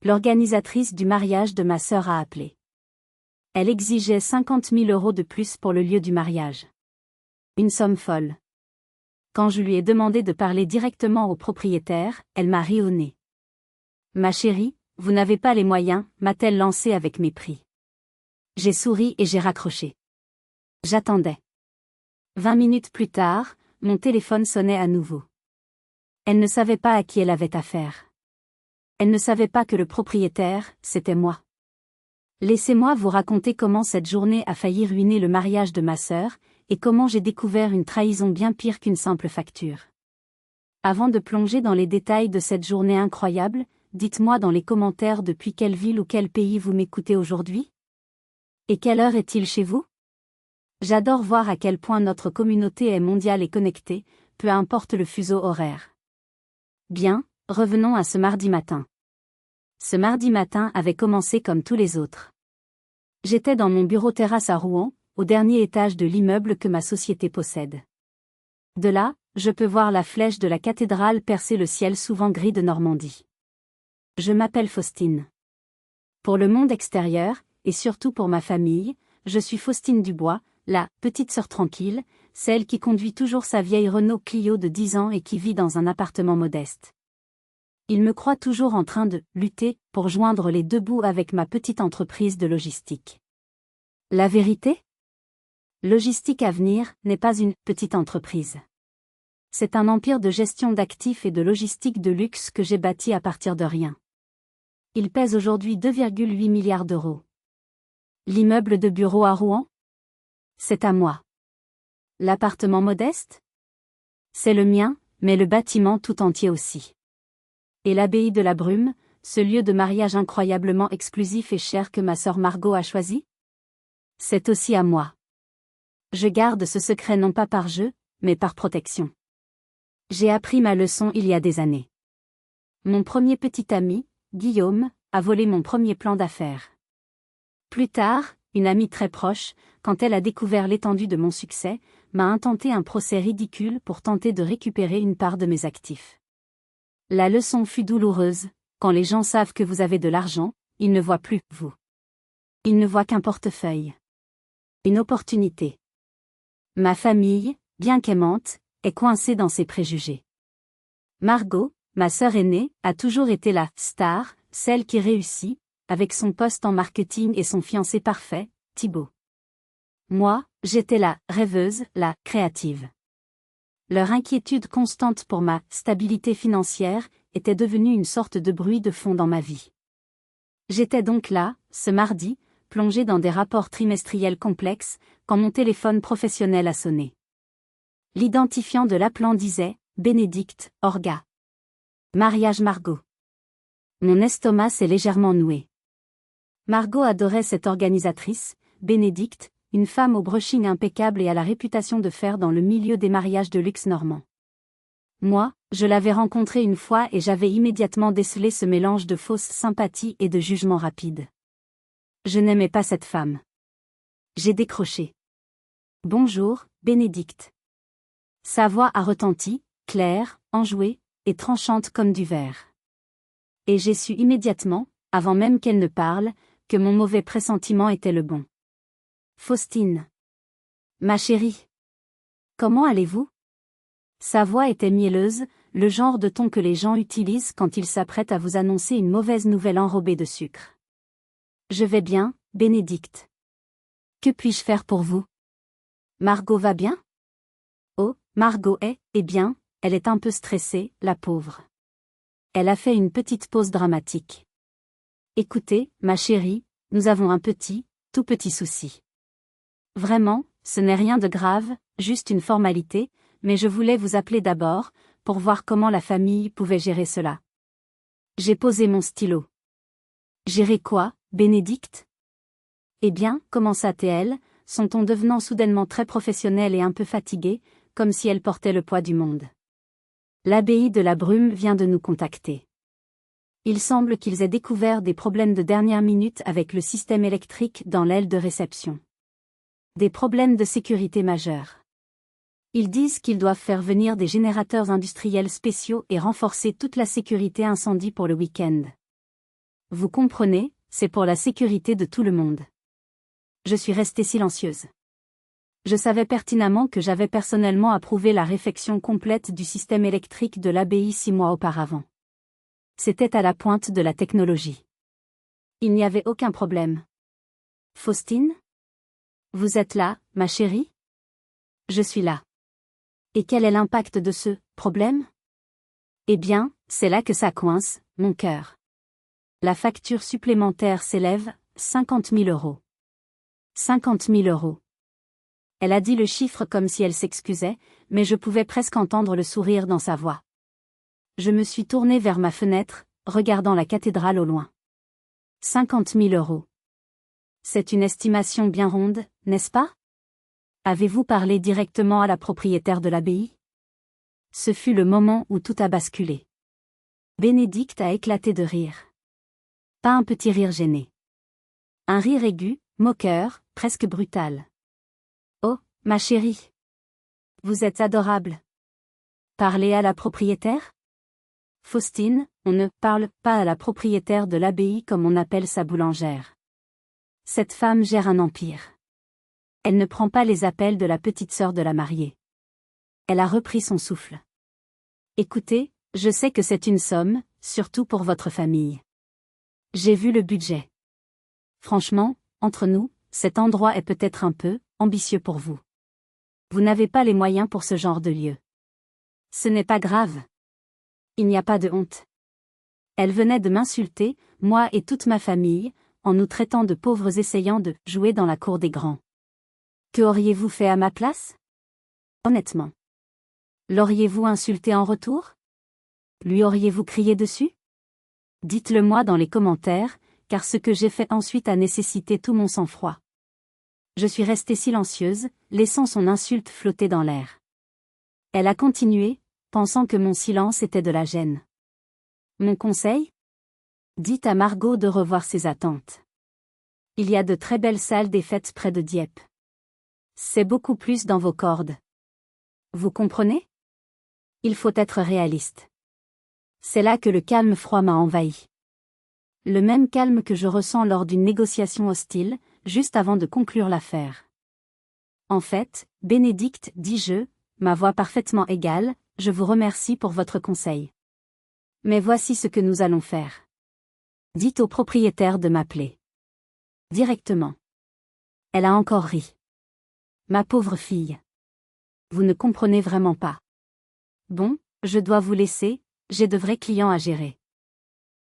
L'organisatrice du mariage de ma sœur a appelé. Elle exigeait 50 000 € de plus pour le lieu du mariage. Une somme folle. Quand je lui ai demandé de parler directement au propriétaire, elle m'a ri au nez. Ma chérie, vous n'avez pas les moyens, m'a-t-elle lancé avec mépris. J'ai souri et j'ai raccroché. J'attendais. 20 minutes plus tard, mon téléphone sonnait à nouveau. Elle ne savait pas à qui elle avait affaire. Elle ne savait pas que le propriétaire, c'était moi. Laissez-moi vous raconter comment cette journée a failli ruiner le mariage de ma sœur, et comment j'ai découvert une trahison bien pire qu'une simple facture. Avant de plonger dans les détails de cette journée incroyable, dites-moi dans les commentaires depuis quelle ville ou quel pays vous m'écoutez aujourd'hui? Et quelle heure est-il chez vous? J'adore voir à quel point notre communauté est mondiale et connectée, peu importe le fuseau horaire. Bien, revenons à ce mardi matin. Ce mardi matin avait commencé comme tous les autres. J'étais dans mon bureau terrasse à Rouen, au dernier étage de l'immeuble que ma société possède. De là, je peux voir la flèche de la cathédrale percer le ciel souvent gris de Normandie. Je m'appelle Faustine. Pour le monde extérieur, et surtout pour ma famille, je suis Faustine Dubois, la petite sœur tranquille, celle qui conduit toujours sa vieille Renault Clio de 10 ans et qui vit dans un appartement modeste. Il me croit toujours en train de lutter pour joindre les deux bouts avec ma petite entreprise de logistique. La vérité? Logistique Avenir n'est pas une petite entreprise. C'est un empire de gestion d'actifs et de logistique de luxe que j'ai bâti à partir de rien. Il pèse aujourd'hui 2,8 milliards d'euros. L'immeuble de bureau à Rouen? C'est à moi. L'appartement modeste? C'est le mien, mais le bâtiment tout entier aussi. Et l'abbaye de la Brume, ce lieu de mariage incroyablement exclusif et cher que ma sœur Margot a choisi? C'est aussi à moi. Je garde ce secret non pas par jeu, mais par protection. J'ai appris ma leçon il y a des années. Mon premier petit ami, Guillaume, a volé mon premier plan d'affaires. Plus tard, une amie très proche, quand elle a découvert l'étendue de mon succès, m'a intenté un procès ridicule pour tenter de récupérer une part de mes actifs. La leçon fut douloureuse, quand les gens savent que vous avez de l'argent, ils ne voient plus vous. Ils ne voient qu'un portefeuille. Une opportunité. Ma famille, bien qu'aimante, est coincée dans ses préjugés. Margot, ma sœur aînée, a toujours été la star, celle qui réussit, avec son poste en marketing et son fiancé parfait, Thibaut. Moi, j'étais la rêveuse, la créative. Leur inquiétude constante pour ma stabilité financière était devenue une sorte de bruit de fond dans ma vie. J'étais donc là, ce mardi, plongée dans des rapports trimestriels complexes, quand mon téléphone professionnel a sonné. L'identifiant de l'appelant disait « Bénédicte, Orga. Mariage Margot ». Mon estomac s'est légèrement noué. Margot adorait cette organisatrice, Bénédicte, une femme au brushing impeccable et à la réputation de fer dans le milieu des mariages de luxe normand. Moi, je l'avais rencontrée une fois et j'avais immédiatement décelé ce mélange de fausse sympathie et de jugement rapide. Je n'aimais pas cette femme. J'ai décroché. Bonjour, Bénédicte. Sa voix a retenti, claire, enjouée, et tranchante comme du verre. Et j'ai su immédiatement, avant même qu'elle ne parle, que mon mauvais pressentiment était le bon. Faustine. Ma chérie. Comment allez-vous? Sa voix était mielleuse, le genre de ton que les gens utilisent quand ils s'apprêtent à vous annoncer une mauvaise nouvelle enrobée de sucre. Je vais bien, Bénédicte. Que puis-je faire pour vous? Margot va bien? Oh, Margot est, eh bien, elle est un peu stressée, la pauvre. Elle a fait une petite pause dramatique. Écoutez, ma chérie, nous avons un petit, tout petit souci. Vraiment, ce n'est rien de grave, juste une formalité, mais je voulais vous appeler d'abord, pour voir comment la famille pouvait gérer cela. J'ai posé mon stylo. Gérer quoi, Bénédicte? Eh bien, commença-t-elle, son ton devenant soudainement très professionnel et un peu fatigué, comme si elle portait le poids du monde. L'abbaye de la Brume vient de nous contacter. Il semble qu'ils aient découvert des problèmes de dernière minute avec le système électrique dans l'aile de réception. Des problèmes de sécurité majeurs. Ils disent qu'ils doivent faire venir des générateurs industriels spéciaux et renforcer toute la sécurité incendie pour le week-end. Vous comprenez, c'est pour la sécurité de tout le monde. Je suis restée silencieuse. Je savais pertinemment que j'avais personnellement approuvé la réfection complète du système électrique de l'abbaye 6 mois auparavant. C'était à la pointe de la technologie. Il n'y avait aucun problème. Faustine? Vous êtes là, ma chérie? Je suis là. Et quel est l'impact de ce problème? Eh bien, c'est là que ça coince, mon cœur. La facture supplémentaire s'élève, 50 000 euros. 50 000 euros. Elle a dit le chiffre comme si elle s'excusait, mais je pouvais presque entendre le sourire dans sa voix. Je me suis tournée vers ma fenêtre, regardant la cathédrale au loin. 50 000 euros. C'est une estimation bien ronde, n'est-ce pas? Avez-vous parlé directement à la propriétaire de l'abbaye? Ce fut le moment où tout a basculé. Bénédicte a éclaté de rire. Pas un petit rire gêné. Un rire aigu, moqueur, presque brutal. Oh, ma chérie. Vous êtes adorable. Parlez à la propriétaire? Faustine, on ne parle pas à la propriétaire de l'abbaye comme on appelle sa boulangère. Cette femme gère un empire. Elle ne prend pas les appels de la petite sœur de la mariée. Elle a repris son souffle. Écoutez, je sais que c'est une somme, surtout pour votre famille. J'ai vu le budget. Franchement, entre nous, cet endroit est peut-être un peu ambitieux pour vous. Vous n'avez pas les moyens pour ce genre de lieu. Ce n'est pas grave. Il n'y a pas de honte. Elle venait de m'insulter, moi et toute ma famille, en nous traitant de pauvres essayant de jouer dans la cour des grands. Que auriez-vous fait à ma place? Honnêtement. L'auriez-vous insulté en retour? Lui auriez-vous crié dessus? Dites-le moi dans les commentaires, car ce que j'ai fait ensuite a nécessité tout mon sang-froid. Je suis restée silencieuse, laissant son insulte flotter dans l'air. Elle a continué, pensant que mon silence était de la gêne. Mon conseil? Dites à Margot de revoir ses attentes. Il y a de très belles salles des fêtes près de Dieppe. C'est beaucoup plus dans vos cordes. Vous comprenez? Il faut être réaliste. C'est là que le calme froid m'a envahi. Le même calme que je ressens lors d'une négociation hostile, juste avant de conclure l'affaire. En fait, Bénédicte, dis-je, ma voix parfaitement égale, je vous remercie pour votre conseil. Mais voici ce que nous allons faire. Dites au propriétaire de m'appeler. Directement. Elle a encore ri. Ma pauvre fille. Vous ne comprenez vraiment pas. Bon, je dois vous laisser, j'ai de vrais clients à gérer.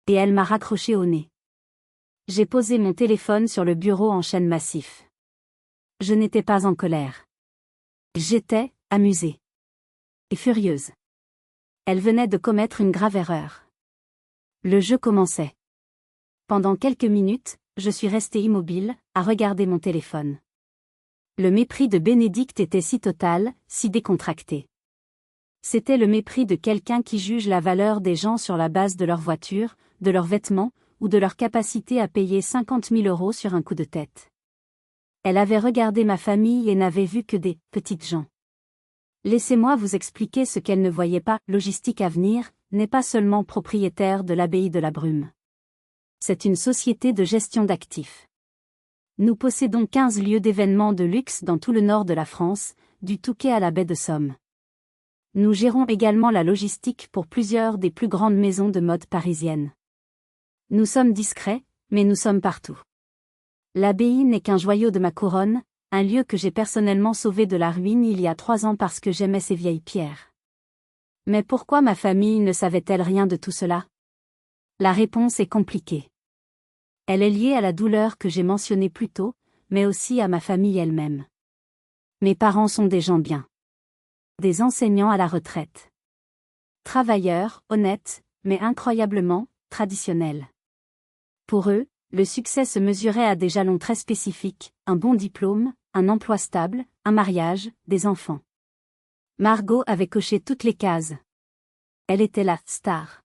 Et elle m'a raccroché au nez. J'ai posé mon téléphone sur le bureau en chêne massif. Je n'étais pas en colère. J'étais amusée. Et furieuse. Elle venait de commettre une grave erreur. Le jeu commençait. Pendant quelques minutes, je suis restée immobile, à regarder mon téléphone. Le mépris de Bénédicte était si total, si décontracté. C'était le mépris de quelqu'un qui juge la valeur des gens sur la base de leur voiture, de leurs vêtements, ou de leur capacité à payer 50 000 euros sur un coup de tête. Elle avait regardé ma famille et n'avait vu que des petites gens. Laissez-moi vous expliquer ce qu'elle ne voyait pas. Logistique Avenir n'est pas seulement propriétaire de l'abbaye de la Brume. C'est une société de gestion d'actifs. Nous possédons 15 lieux d'événements de luxe dans tout le nord de la France, du Touquet à la baie de Somme. Nous gérons également la logistique pour plusieurs des plus grandes maisons de mode parisiennes. Nous sommes discrets, mais nous sommes partout. L'abbaye n'est qu'un joyau de ma couronne, un lieu que j'ai personnellement sauvé de la ruine il y a 3 ans parce que j'aimais ces vieilles pierres. Mais pourquoi ma famille ne savait-elle rien de tout cela? La réponse est compliquée. Elle est liée à la douleur que j'ai mentionnée plus tôt, mais aussi à ma famille elle-même. Mes parents sont des gens bien. Des enseignants à la retraite. Travailleurs, honnêtes, mais incroyablement traditionnels. Pour eux, le succès se mesurait à des jalons très spécifiques, un bon diplôme, un emploi stable, un mariage, des enfants. Margot avait coché toutes les cases. Elle était la star.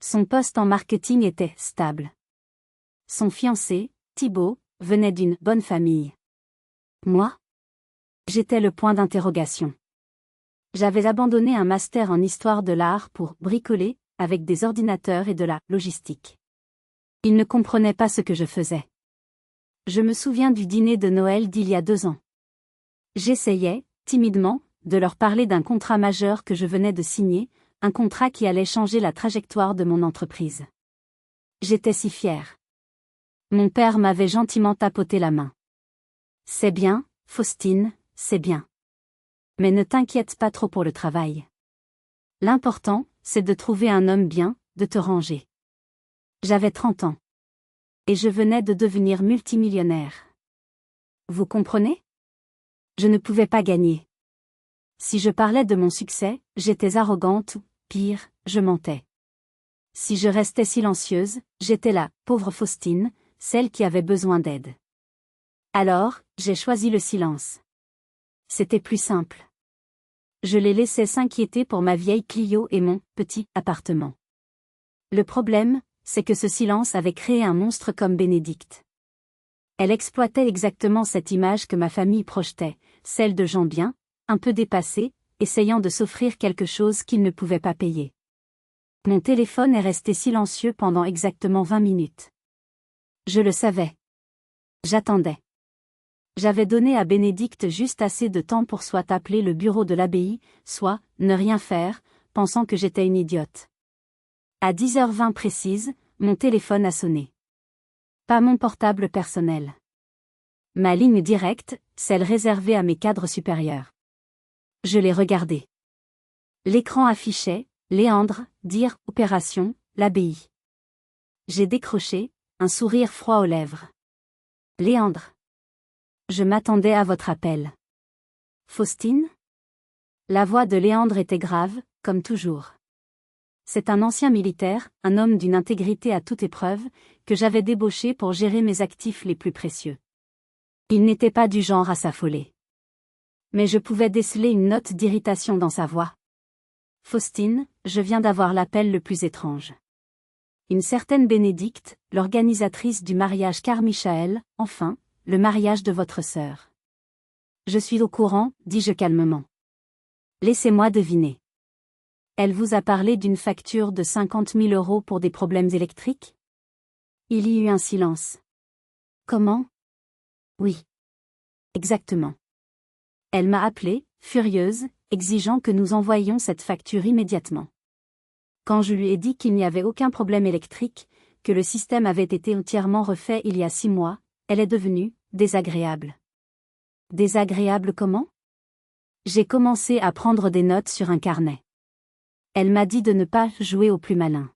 Son poste en marketing était stable. Son fiancé, Thibaut, venait d'une bonne famille. Moi? J'étais le point d'interrogation. J'avais abandonné un master en histoire de l'art pour bricoler, avec des ordinateurs et de la logistique. Ils ne comprenaient pas ce que je faisais. Je me souviens du dîner de Noël d'il y a 2 ans. J'essayais, timidement, de leur parler d'un contrat majeur que je venais de signer, un contrat qui allait changer la trajectoire de mon entreprise. J'étais si fière. Mon père m'avait gentiment tapoté la main. C'est bien, Faustine, c'est bien. Mais ne t'inquiète pas trop pour le travail. L'important, c'est de trouver un homme bien, de te ranger. J'avais 30 ans. Et je venais de devenir multimillionnaire. Vous comprenez? Je ne pouvais pas gagner. Si je parlais de mon succès, j'étais arrogante ou, pire, je mentais. Si je restais silencieuse, j'étais la pauvre Faustine, celle qui avait besoin d'aide. Alors, j'ai choisi le silence. C'était plus simple. Je les laissais s'inquiéter pour ma vieille Clio et mon petit appartement. Le problème, c'est que ce silence avait créé un monstre comme Bénédicte. Elle exploitait exactement cette image que ma famille projetait, celle de gens bien, un peu dépassés, essayant de s'offrir quelque chose qu'ils ne pouvaient pas payer. Mon téléphone est resté silencieux pendant exactement 20 minutes. Je le savais. J'attendais. J'avais donné à Bénédicte juste assez de temps pour soit appeler le bureau de l'abbaye, soit ne rien faire, pensant que j'étais une idiote. À 10h20 précise, mon téléphone a sonné. Pas mon portable personnel. Ma ligne directe, celle réservée à mes cadres supérieurs. Je l'ai regardée. L'écran affichait « Léandre, dire, opération, l'abbaye ». J'ai décroché, un sourire froid aux lèvres. « Léandre. Je m'attendais à votre appel. » « Faustine ?» La voix de Léandre était grave, comme toujours. C'est un ancien militaire, un homme d'une intégrité à toute épreuve, que j'avais débauché pour gérer mes actifs les plus précieux. Il n'était pas du genre à s'affoler. Mais je pouvais déceler une note d'irritation dans sa voix. « Faustine, je viens d'avoir l'appel le plus étrange. Une certaine Bénédicte, l'organisatrice du mariage Carmichael, enfin, le mariage de votre sœur. »« Je suis au courant, dis-je calmement. Laissez-moi deviner. Elle vous a parlé d'une facture de 50 000 € pour des problèmes électriques ? » Il y eut un silence. « Comment ? » ?»« Oui. Exactement. Elle m'a appelée, furieuse, exigeant que nous envoyions cette facture immédiatement. Quand je lui ai dit qu'il n'y avait aucun problème électrique, que le système avait été entièrement refait il y a 6 mois, elle est devenue désagréable. Désagréable comment ? J'ai commencé à prendre des notes sur un carnet. Elle m'a dit de ne pas jouer au plus malin.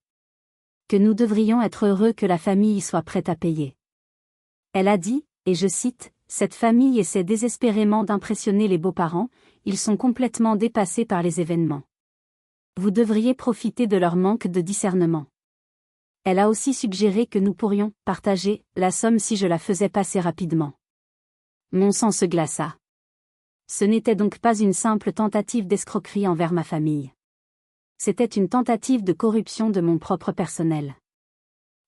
Que nous devrions être heureux que la famille soit prête à payer. Elle a dit, et je cite, « Cette famille essaie désespérément d'impressionner les beaux-parents, ils sont complètement dépassés par les événements. Vous devriez profiter de leur manque de discernement. » Elle a aussi suggéré que nous pourrions partager la somme si je la faisais passer rapidement. Mon sang se glaça. Ce n'était donc pas une simple tentative d'escroquerie envers ma famille. C'était une tentative de corruption de mon propre personnel.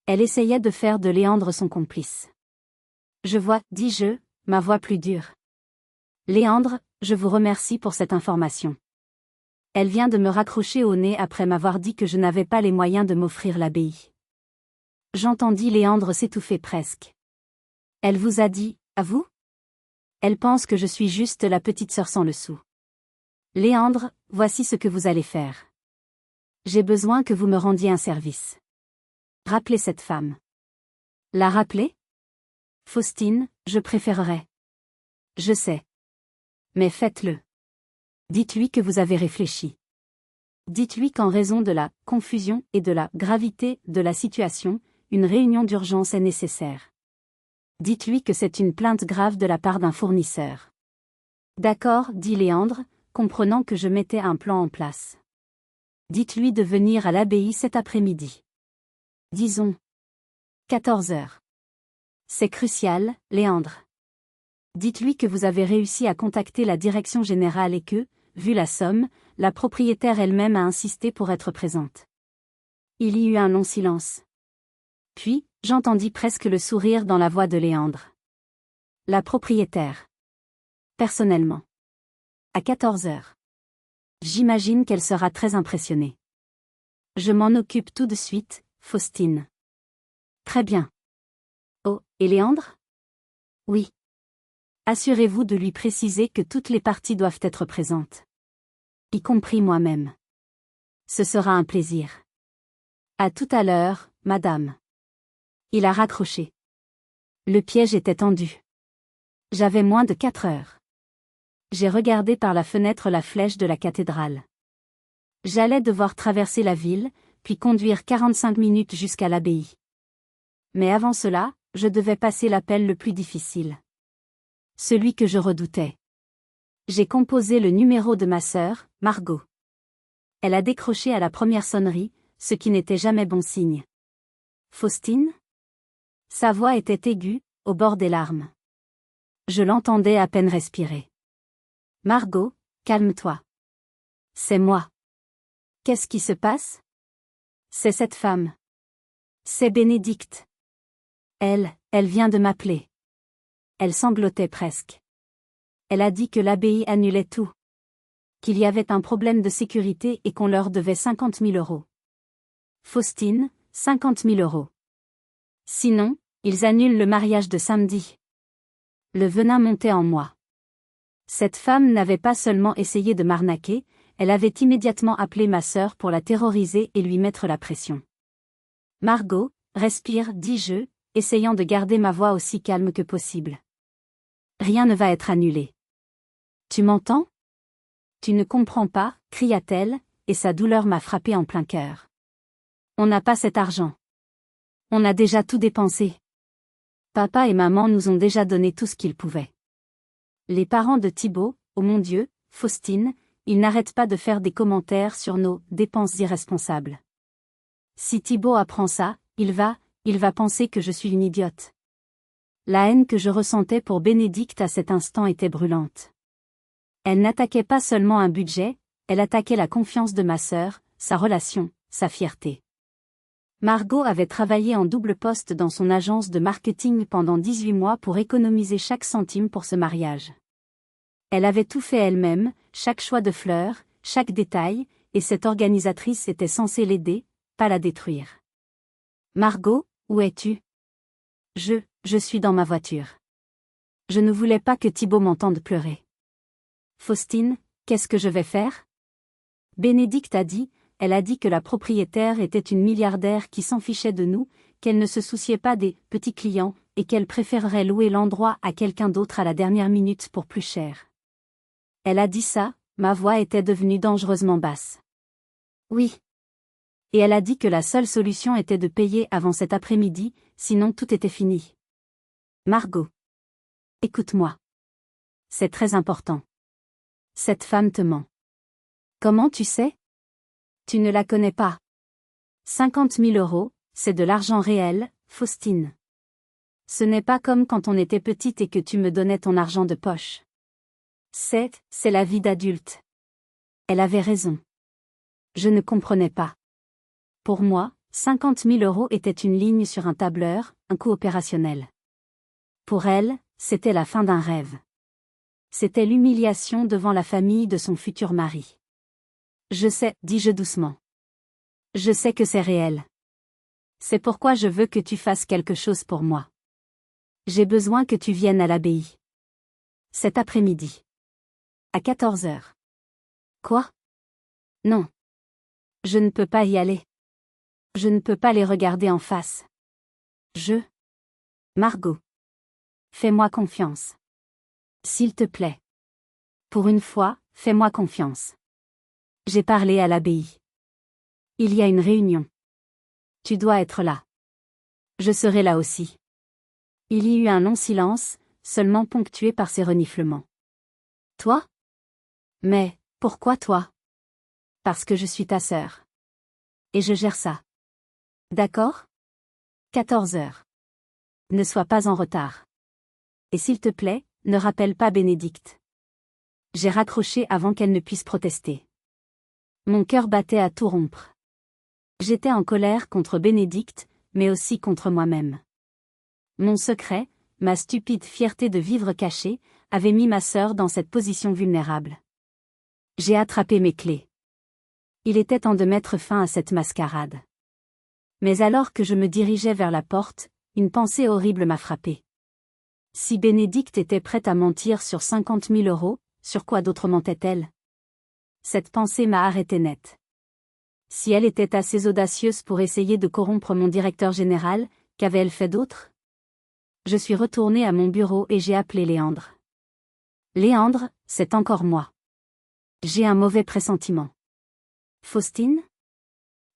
Elle essayait de faire de Léandre son complice. Je vois, dis-je, ma voix plus dure. Léandre, je vous remercie pour cette information. Elle vient de me raccrocher au nez après m'avoir dit que je n'avais pas les moyens de m'offrir l'abbaye. J'entendis Léandre s'étouffer presque. Elle vous a dit, à vous ? Elle pense que je suis juste la petite sœur sans le sou. Léandre, voici ce que vous allez faire. J'ai besoin que vous me rendiez un service. Rappelez cette femme. La rappeler ? Faustine, je préférerais. Je sais. Mais faites-le. Dites-lui que vous avez réfléchi. Dites-lui qu'en raison de la confusion et de la gravité de la situation, une réunion d'urgence est nécessaire. Dites-lui que c'est une plainte grave de la part d'un fournisseur. D'accord, dit Léandre, comprenant que je mettais un plan en place. Dites-lui de venir à l'abbaye cet après-midi. Disons 14 heures. C'est crucial, Léandre. Dites-lui que vous avez réussi à contacter la direction générale et que, vu la somme, la propriétaire elle-même a insisté pour être présente. Il y eut un long silence. Puis, j'entendis presque le sourire dans la voix de Léandre. La propriétaire. Personnellement. À 14 heures. J'imagine qu'elle sera très impressionnée. Je m'en occupe tout de suite, Faustine. Très bien. Oh, et Léandre? Oui. Assurez-vous de lui préciser que toutes les parties doivent être présentes. Y compris moi-même. Ce sera un plaisir. À tout à l'heure, madame. Il a raccroché. Le piège était tendu. J'avais moins de 4 heures. J'ai regardé par la fenêtre la flèche de la cathédrale. J'allais devoir traverser la ville, puis conduire 45 minutes jusqu'à l'abbaye. Mais avant cela, je devais passer l'appel le plus difficile. Celui que je redoutais. J'ai composé le numéro de ma sœur, Margot. Elle a décroché à la première sonnerie, ce qui n'était jamais bon signe. Faustine? Sa voix était aiguë, au bord des larmes. Je l'entendais à peine respirer. Margot, calme-toi. C'est moi. Qu'est-ce qui se passe? C'est cette femme. C'est Bénédicte. Elle vient de m'appeler. Elle sanglotait presque. Elle a dit que l'abbaye annulait tout. Qu'il y avait un problème de sécurité et qu'on leur devait 50 000 euros. Faustine, 50 000 euros. Sinon, ils annulent le mariage de samedi. Le venin montait en moi. Cette femme n'avait pas seulement essayé de m'arnaquer, elle avait immédiatement appelé ma sœur pour la terroriser et lui mettre la pression. Margot, respire, dis-je, essayant de garder ma voix aussi calme que possible. Rien ne va être annulé. Tu m'entends? Tu ne comprends pas, cria-t-elle, et sa douleur m'a frappé en plein cœur. On n'a pas cet argent. On a déjà tout dépensé. Papa et maman nous ont déjà donné tout ce qu'ils pouvaient. Les parents de Thibaut, oh mon Dieu, Faustine, ils n'arrêtent pas de faire des commentaires sur nos dépenses irresponsables. Si Thibaut apprend ça, il va penser que je suis une idiote. La haine que je ressentais pour Bénédicte à cet instant était brûlante. Elle n'attaquait pas seulement un budget, elle attaquait la confiance de ma sœur, sa relation, sa fierté. Margot avait travaillé en double poste dans son agence de marketing pendant 18 mois pour économiser chaque centime pour ce mariage. Elle avait tout fait elle-même, chaque choix de fleurs, chaque détail, et cette organisatrice était censée l'aider, pas la détruire. Margot, où es-tu? Je suis dans ma voiture. Je ne voulais pas que Thibaut m'entende pleurer. Faustine, qu'est-ce que je vais faire? Bénédicte a dit, elle a dit que la propriétaire était une milliardaire qui s'en fichait de nous, qu'elle ne se souciait pas des petits clients, et qu'elle préférerait louer l'endroit à quelqu'un d'autre à la dernière minute pour plus cher. Elle a dit ça, ma voix était devenue dangereusement basse. Oui. Et elle a dit que la seule solution était de payer avant cet après-midi, sinon tout était fini. Margot. Écoute-moi. C'est très important. Cette femme te ment. Comment tu sais? Tu ne la connais pas. 50 000 euros, c'est de l'argent réel, Faustine. Ce n'est pas comme quand on était petite et que tu me donnais ton argent de poche. C'est la vie d'adulte. Elle avait raison. Je ne comprenais pas. Pour moi, 50 000 euros était une ligne sur un tableur, un coût opérationnel. Pour elle, c'était la fin d'un rêve. C'était l'humiliation devant la famille de son futur mari. Je sais, dis-je doucement. Je sais que c'est réel. C'est pourquoi je veux que tu fasses quelque chose pour moi. J'ai besoin que tu viennes à l'abbaye. Cet après-midi. À 14 heures. Quoi? Non. Je ne peux pas y aller. Je ne peux pas les regarder en face. Margot. Fais-moi confiance. S'il te plaît. Pour une fois, fais-moi confiance. J'ai parlé à l'abbaye. Il y a une réunion. Tu dois être là. Je serai là aussi. Il y eut un long silence, seulement ponctué par ses reniflements. Toi? Mais, pourquoi toi? Parce que je suis ta sœur. Et je gère ça. D'accord? 14 heures. Ne sois pas en retard. Et s'il te plaît, ne rappelle pas Bénédicte. J'ai raccroché avant qu'elle ne puisse protester. Mon cœur battait à tout rompre. J'étais en colère contre Bénédicte, mais aussi contre moi-même. Mon secret, ma stupide fierté de vivre cachée, avait mis ma sœur dans cette position vulnérable. J'ai attrapé mes clés. Il était temps de mettre fin à cette mascarade. Mais alors que je me dirigeais vers la porte, une pensée horrible m'a frappée. Si Bénédicte était prête à mentir sur 50 000 euros, sur quoi d'autre mentait-elle? Cette pensée m'a arrêté net. Si elle était assez audacieuse pour essayer de corrompre mon directeur général, qu'avait-elle fait d'autre? Je suis retourné à mon bureau et j'ai appelé Léandre. Léandre, c'est encore moi. J'ai un mauvais pressentiment. Faustine?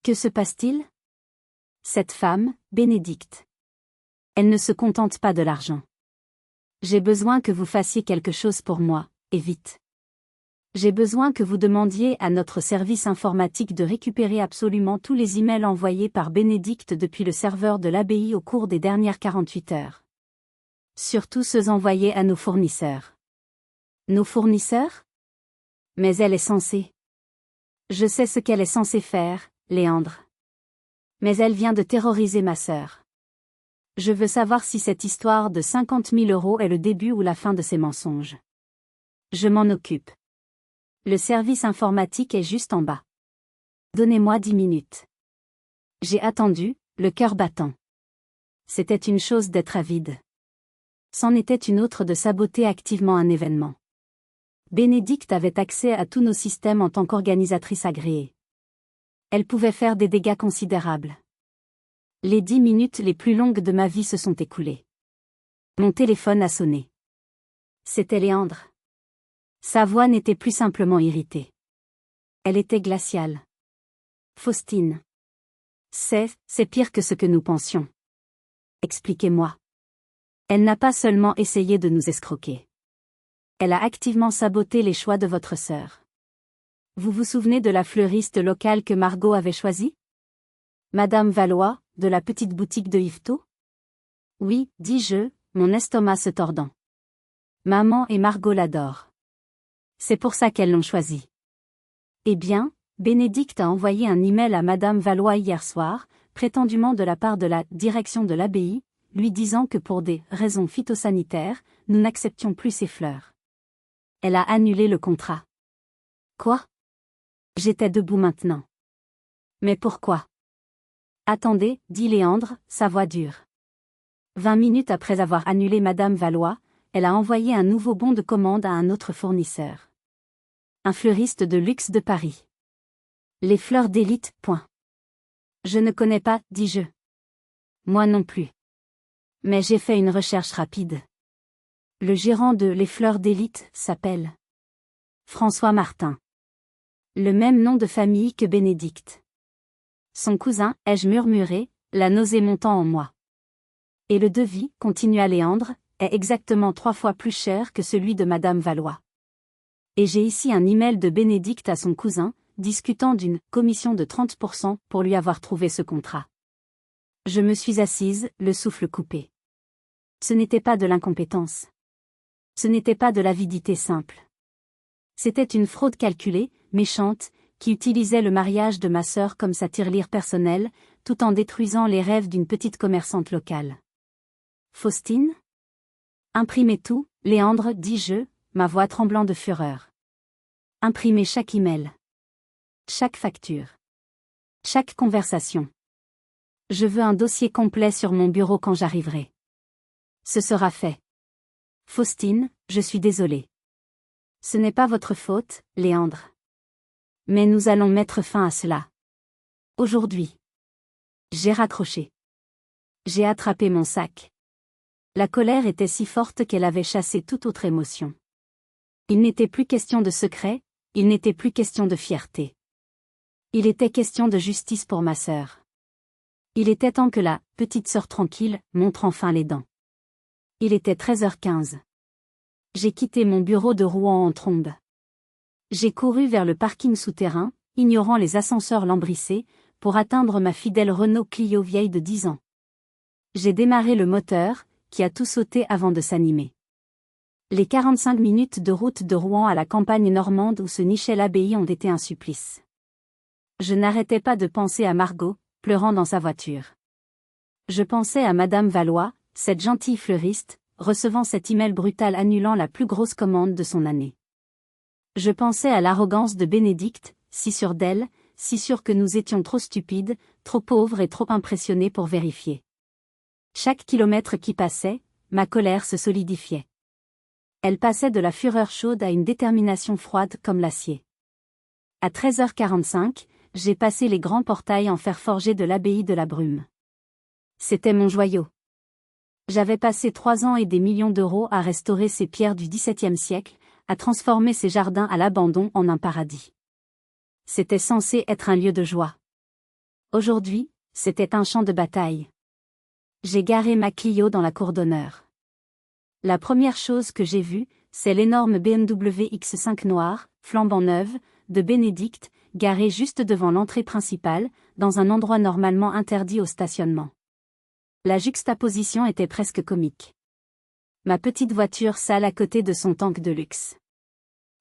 Que se passe-t-il? Cette femme, Bénédicte. Elle ne se contente pas de l'argent. J'ai besoin que vous fassiez quelque chose pour moi, et vite. J'ai besoin que vous demandiez à notre service informatique de récupérer absolument tous les emails envoyés par Bénédicte depuis le serveur de l'abbaye au cours des dernières 48 heures. Surtout ceux envoyés à nos fournisseurs. Nos fournisseurs? Mais elle est censée. Je sais ce qu'elle est censée faire, Léandre. Mais elle vient de terroriser ma sœur. Je veux savoir si cette histoire de 50 000 euros est le début ou la fin de ces mensonges. Je m'en occupe. Le service informatique est juste en bas. Donnez-moi 10 minutes. J'ai attendu, le cœur battant. C'était une chose d'être avide. C'en était une autre de saboter activement un événement. Bénédicte avait accès à tous nos systèmes en tant qu'organisatrice agréée. Elle pouvait faire des dégâts considérables. Les 10 minutes les plus longues de ma vie se sont écoulées. Mon téléphone a sonné. C'était Léandre. Sa voix n'était plus simplement irritée. Elle était glaciale. Faustine. C'est pire que ce que nous pensions. Expliquez-moi. Elle n'a pas seulement essayé de nous escroquer. Elle a activement saboté les choix de votre sœur. Vous vous souvenez de la fleuriste locale que Margot avait choisie? Madame Valois, de la petite boutique de Yvetot? Oui, dis-je, mon estomac se tordant. Maman et Margot l'adorent. C'est pour ça qu'elles l'ont choisie. Eh bien, Bénédicte a envoyé un email à Madame Valois hier soir, prétendument de la part de la direction de l'abbaye, lui disant que pour des raisons phytosanitaires, nous n'acceptions plus ses fleurs. Elle a annulé le contrat. Quoi? J'étais debout maintenant. Mais pourquoi? Attendez, dit Léandre, sa voix dure. 20 minutes après avoir annulé Madame Valois, elle a envoyé un nouveau bon de commande à un autre fournisseur. Un fleuriste de luxe de Paris. Les fleurs d'élite, point. Je ne connais pas, dis-je. Moi non plus. Mais j'ai fait une recherche rapide. Le gérant de Les Fleurs d'élite s'appelle François Martin. Le même nom de famille que Bénédicte. Son cousin, ai-je murmuré, la nausée montant en moi. Et le devis, continua Léandre, est exactement 3 fois plus cher que celui de Madame Valois. Et j'ai ici un email de Bénédicte à son cousin, discutant d'une commission de 30% pour lui avoir trouvé ce contrat. Je me suis assise, le souffle coupé. Ce n'était pas de l'incompétence. Ce n'était pas de l'avidité simple. C'était une fraude calculée, méchante, qui utilisait le mariage de ma sœur comme sa tirelire personnelle, tout en détruisant les rêves d'une petite commerçante locale. Faustine? Imprimez tout, Léandre, dis-je, ma voix tremblant de fureur. Imprimez chaque email. Chaque facture. Chaque conversation. Je veux un dossier complet sur mon bureau quand j'arriverai. Ce sera fait. Faustine, je suis désolée. Ce n'est pas votre faute, Léandre. Mais nous allons mettre fin à cela. Aujourd'hui. J'ai raccroché. J'ai attrapé mon sac. La colère était si forte qu'elle avait chassé toute autre émotion. Il n'était plus question de secret, il n'était plus question de fierté. Il était question de justice pour ma sœur. Il était temps que la petite sœur tranquille montre enfin les dents. Il était 13h15. J'ai quitté mon bureau de Rouen en trombe. J'ai couru vers le parking souterrain, ignorant les ascenseurs lambrissés, pour atteindre ma fidèle Renault Clio vieille de 10 ans. J'ai démarré le moteur, qui a tout sauté avant de s'animer. Les 45 minutes de route de Rouen à la campagne normande où se nichait l'abbaye ont été un supplice. Je n'arrêtais pas de penser à Margot, pleurant dans sa voiture. Je pensais à Madame Valois, cette gentille fleuriste, recevant cet email brutal annulant la plus grosse commande de son année. Je pensais à l'arrogance de Bénédicte, si sûre d'elle, si sûre que nous étions trop stupides, trop pauvres et trop impressionnés pour vérifier. Chaque kilomètre qui passait, ma colère se solidifiait. Elle passait de la fureur chaude à une détermination froide comme l'acier. À 13h45, j'ai passé les grands portails en fer forgé de l'abbaye de la Brume. C'était mon joyau. J'avais passé 3 ans et des millions d'euros à restaurer ces pierres du XVIIe siècle, à transformer ces jardins à l'abandon en un paradis. C'était censé être un lieu de joie. Aujourd'hui, c'était un champ de bataille. J'ai garé ma Clio dans la cour d'honneur. La première chose que j'ai vue, c'est l'énorme BMW X5 noir, flambant neuve, de Bénédicte, garée juste devant l'entrée principale, dans un endroit normalement interdit au stationnement. La juxtaposition était presque comique. Ma petite voiture sale à côté de son tank de luxe.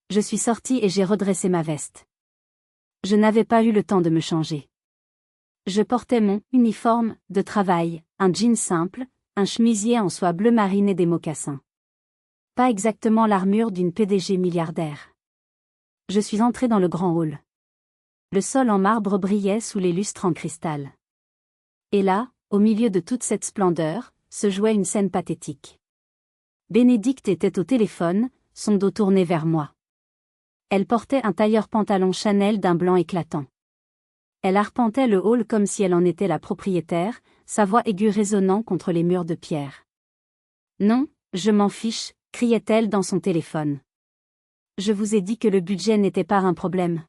Je suis sortie et j'ai redressé ma veste. Je n'avais pas eu le temps de me changer. Je portais mon uniforme de travail, un jean simple, un chemisier en soie bleu marine et des mocassins. Pas exactement l'armure d'une PDG milliardaire. Je suis entrée dans le grand hall. Le sol en marbre brillait sous les lustres en cristal. Et là, au milieu de toute cette splendeur, se jouait une scène pathétique. Bénédicte était au téléphone, son dos tourné vers moi. Elle portait un tailleur pantalon Chanel d'un blanc éclatant. Elle arpentait le hall comme si elle en était la propriétaire, sa voix aiguë résonnant contre les murs de pierre. « Non, je m'en fiche », criait-elle dans son téléphone. « Je vous ai dit que le budget n'était pas un problème.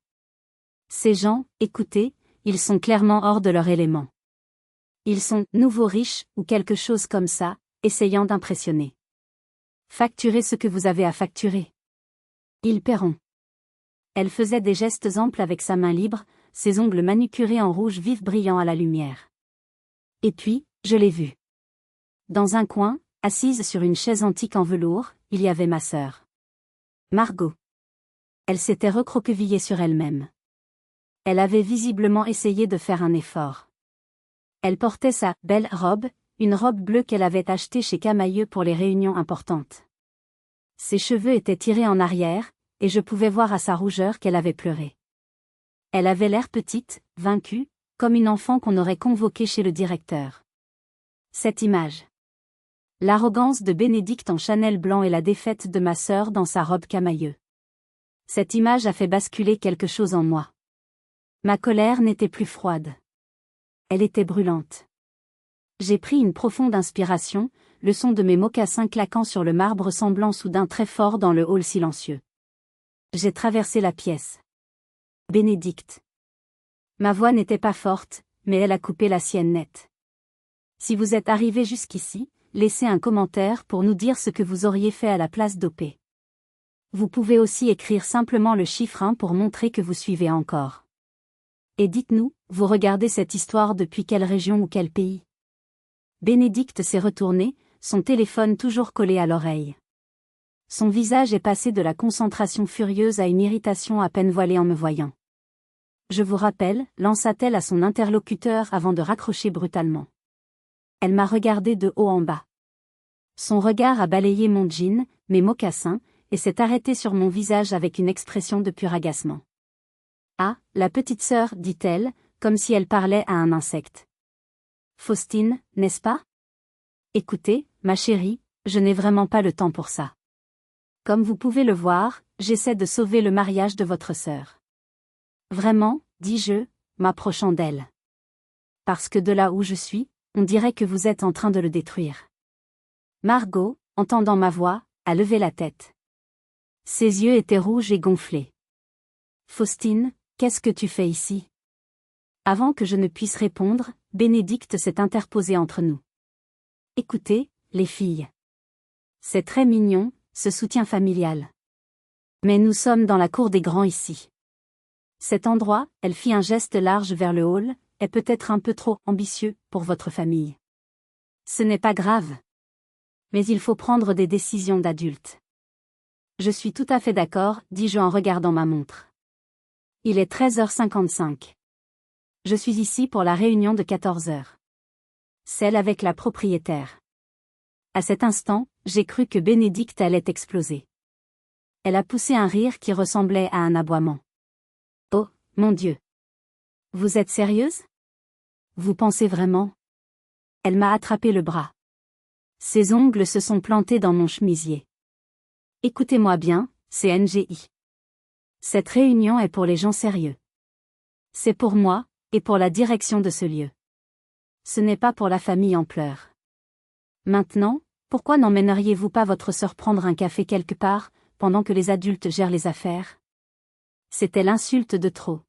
Ces gens, écoutez, ils sont clairement hors de leur élément. Ils sont nouveaux riches ou quelque chose comme ça, essayant d'impressionner. Facturez ce que vous avez à facturer. Ils paieront. » Elle faisait des gestes amples avec sa main libre, ses ongles manucurés en rouge vif brillant à la lumière. Et puis, je l'ai vue. Dans un coin, assise sur une chaise antique en velours, il y avait ma sœur. Margot. Elle s'était recroquevillée sur elle-même. Elle avait visiblement essayé de faire un effort. Elle portait sa belle robe, une robe bleue qu'elle avait achetée chez Camaïeu pour les réunions importantes. Ses cheveux étaient tirés en arrière, et je pouvais voir à sa rougeur qu'elle avait pleuré. Elle avait l'air petite, vaincue, comme une enfant qu'on aurait convoquée chez le directeur. Cette image. L'arrogance de Bénédicte en Chanel blanc et la défaite de ma sœur dans sa robe Camaïeu. Cette image a fait basculer quelque chose en moi. Ma colère n'était plus froide. Elle était brûlante. J'ai pris une profonde inspiration, le son de mes mocassins claquant sur le marbre semblant soudain très fort dans le hall silencieux. J'ai traversé la pièce. Bénédicte. Ma voix n'était pas forte, mais elle a coupé la sienne nette. Si vous êtes arrivé jusqu'ici, laissez un commentaire pour nous dire ce que vous auriez fait à la place d'OP. Vous pouvez aussi écrire simplement le chiffre 1 pour montrer que vous suivez encore. Et dites-nous, vous regardez cette histoire depuis quelle région ou quel pays? Bénédicte s'est retournée, son téléphone toujours collé à l'oreille. Son visage est passé de la concentration furieuse à une irritation à peine voilée en me voyant. Je vous rappelle, lança-t-elle à son interlocuteur avant de raccrocher brutalement. Elle m'a regardé de haut en bas. Son regard a balayé mon jean, mes mocassins, et s'est arrêté sur mon visage avec une expression de pur agacement. Ah, la petite sœur, dit-elle, comme si elle parlait à un insecte. Faustine, n'est-ce pas? Écoutez, ma chérie, je n'ai vraiment pas le temps pour ça. Comme vous pouvez le voir, j'essaie de sauver le mariage de votre sœur. Vraiment, dis-je, m'approchant d'elle. Parce que de là où je suis, on dirait que vous êtes en train de le détruire. Margot, entendant ma voix, a levé la tête. Ses yeux étaient rouges et gonflés. Faustine, qu'est-ce que tu fais ici? Avant que je ne puisse répondre, Bénédicte s'est interposée entre nous. Écoutez, les filles. C'est très mignon, ce soutien familial. Mais nous sommes dans la cour des grands ici. Cet endroit, elle fit un geste large vers le hall, est peut-être un peu trop ambitieux pour votre famille. Ce n'est pas grave. Mais il faut prendre des décisions d'adulte. Je suis tout à fait d'accord, dis-je en regardant ma montre. Il est 13h55. Je suis ici pour la réunion de 14h. Celle avec la propriétaire. À cet instant, j'ai cru que Bénédicte allait exploser. Elle a poussé un rire qui ressemblait à un aboiement. Oh, mon Dieu! Vous êtes sérieuse? Vous pensez vraiment? Elle m'a attrapé le bras. Ses ongles se sont plantés dans mon chemisier. Écoutez-moi bien, c'est NGI. Cette réunion est pour les gens sérieux. C'est pour moi, et pour la direction de ce lieu. Ce n'est pas pour la famille en pleurs. Maintenant, pourquoi n'emmèneriez-vous pas votre sœur prendre un café quelque part, pendant que les adultes gèrent les affaires? C'était l'insulte de trop.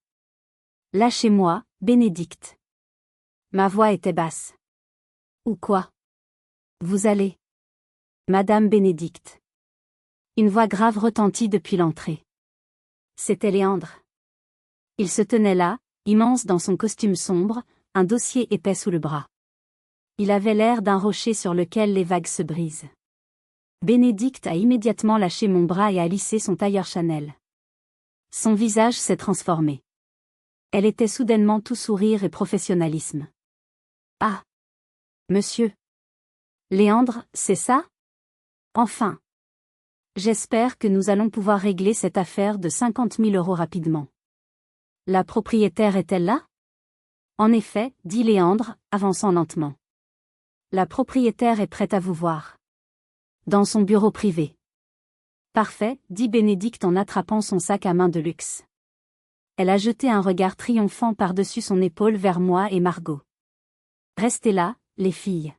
Lâchez-moi, Bénédicte. Ma voix était basse. Ou quoi? Vous allez. Madame Bénédicte. Une voix grave retentit depuis l'entrée. C'était Léandre. Il se tenait là, immense dans son costume sombre, un dossier épais sous le bras. Il avait l'air d'un rocher sur lequel les vagues se brisent. Bénédicte a immédiatement lâché mon bras et a lissé son tailleur Chanel. Son visage s'est transformé. Elle était soudainement tout sourire et professionnalisme. Ah! Monsieur! Léandre, c'est ça? Enfin! J'espère que nous allons pouvoir régler cette affaire de 50 000 € rapidement. La propriétaire est-elle là? En effet, dit Léandre, avançant lentement. La propriétaire est prête à vous voir. Dans son bureau privé. Parfait, dit Bénédicte en attrapant son sac à main de luxe. Elle a jeté un regard triomphant par-dessus son épaule vers moi et Margot. Restez là, les filles.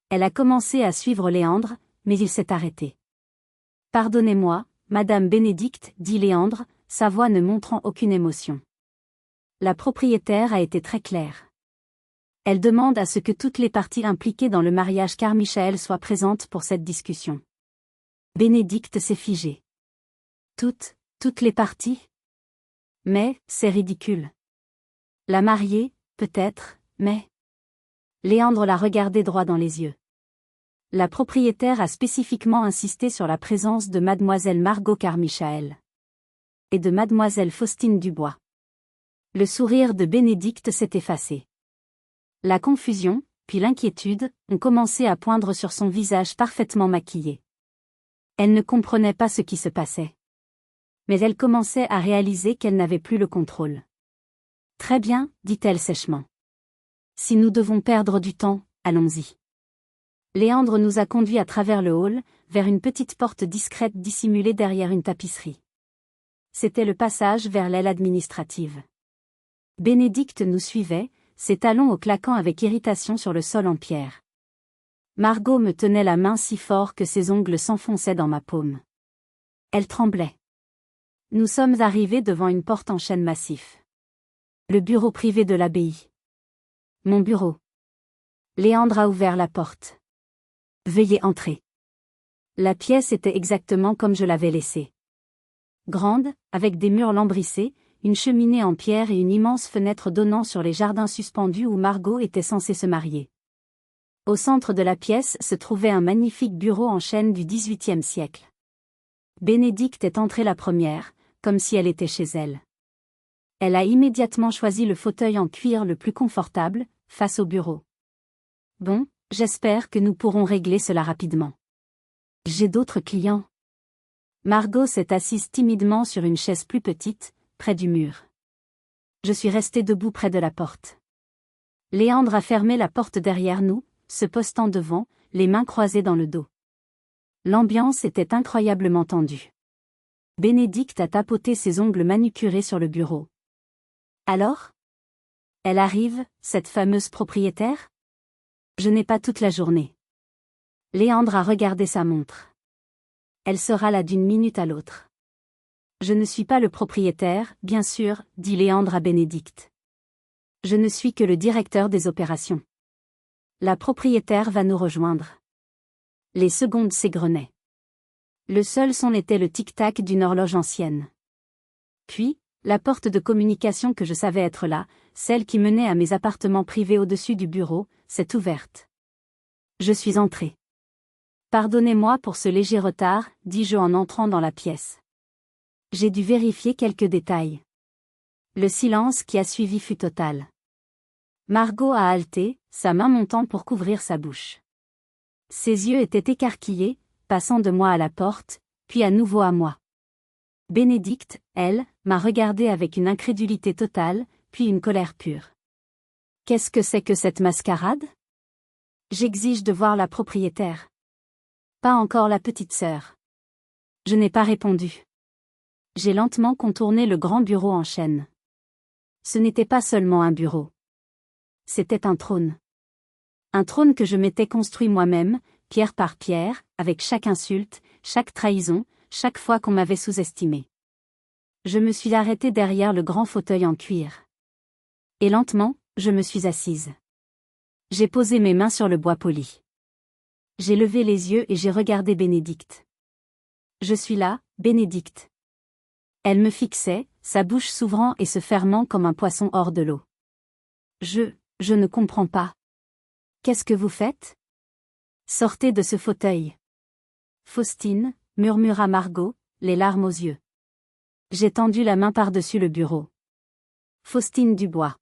Elle a commencé à suivre Léandre, mais il s'est arrêté. Pardonnez-moi, Madame Bénédicte, dit Léandre, sa voix ne montrant aucune émotion. La propriétaire a été très claire. Elle demande à ce que toutes les parties impliquées dans le mariage Carmichael soient présentes pour cette discussion. Bénédicte s'est figée. Toutes les parties? Mais, c'est ridicule. La mariée, peut-être, mais... Léandre l'a regardé droit dans les yeux. La propriétaire a spécifiquement insisté sur la présence de mademoiselle Margot Carmichael. Et de mademoiselle Faustine Dubois. Le sourire de Bénédicte s'est effacé. La confusion, puis l'inquiétude, ont commencé à poindre sur son visage parfaitement maquillé. Elle ne comprenait pas ce qui se passait. Mais elle commençait à réaliser qu'elle n'avait plus le contrôle. Très bien, dit-elle sèchement. Si nous devons perdre du temps, allons-y. Léandre nous a conduits à travers le hall, vers une petite porte discrète dissimulée derrière une tapisserie. C'était le passage vers l'aile administrative. Bénédicte nous suivait, ses talons au claquant avec irritation sur le sol en pierre. Margot me tenait la main si fort que ses ongles s'enfonçaient dans ma paume. Elle tremblait. Nous sommes arrivés devant une porte en chêne massif. Le bureau privé de l'abbaye. Mon bureau. Léandre a ouvert la porte. Veuillez entrer. La pièce était exactement comme je l'avais laissée. Grande, avec des murs lambrissés, une cheminée en pierre et une immense fenêtre donnant sur les jardins suspendus où Margot était censée se marier. Au centre de la pièce se trouvait un magnifique bureau en chêne du XVIIIe siècle. Bénédicte est entrée la première, comme si elle était chez elle. Elle a immédiatement choisi le fauteuil en cuir le plus confortable, face au bureau. Bon, j'espère que nous pourrons régler cela rapidement. J'ai d'autres clients. Margot s'est assise timidement sur une chaise plus petite, près du mur. Je suis restée debout près de la porte. Léandre a fermé la porte derrière nous, se postant devant, les mains croisées dans le dos. L'ambiance était incroyablement tendue. Bénédicte a tapoté ses ongles manucurés sur le bureau. Alors? Elle arrive, cette fameuse propriétaire? Je n'ai pas toute la journée. Léandre a regardé sa montre. Elle sera là d'une minute à l'autre. Je ne suis pas le propriétaire, bien sûr, dit Léandre à Bénédicte. Je ne suis que le directeur des opérations. La propriétaire va nous rejoindre. Les secondes s'égrenaient. Le seul son était le tic-tac d'une horloge ancienne. Puis, la porte de communication que je savais être là, celle qui menait à mes appartements privés au-dessus du bureau, s'est ouverte. Je suis entrée. Pardonnez-moi pour ce léger retard, dis-je en entrant dans la pièce. J'ai dû vérifier quelques détails. Le silence qui a suivi fut total. Margot a halté, sa main montant pour couvrir sa bouche. Ses yeux étaient écarquillés, passant de moi à la porte, puis à nouveau à moi. Bénédicte, elle, m'a regardé avec une incrédulité totale, puis une colère pure. Qu'est-ce que c'est que cette mascarade? J'exige de voir la propriétaire. Pas encore la petite sœur. Je n'ai pas répondu. J'ai lentement contourné le grand bureau en chêne. Ce n'était pas seulement un bureau. C'était un trône. Un trône que je m'étais construit moi-même, pierre par pierre, avec chaque insulte, chaque trahison, chaque fois qu'on m'avait sous-estimé. Je me suis arrêtée derrière le grand fauteuil en cuir. Et lentement, je me suis assise. J'ai posé mes mains sur le bois poli. J'ai levé les yeux et j'ai regardé Bénédicte. Je suis là, Bénédicte. Elle me fixait, sa bouche s'ouvrant et se fermant comme un poisson hors de l'eau. Je ne comprends pas. Qu'est-ce que vous faites? Sortez de ce fauteuil. Faustine, murmura Margot, les larmes aux yeux. J'ai tendu la main par-dessus le bureau. Faustine Dubois.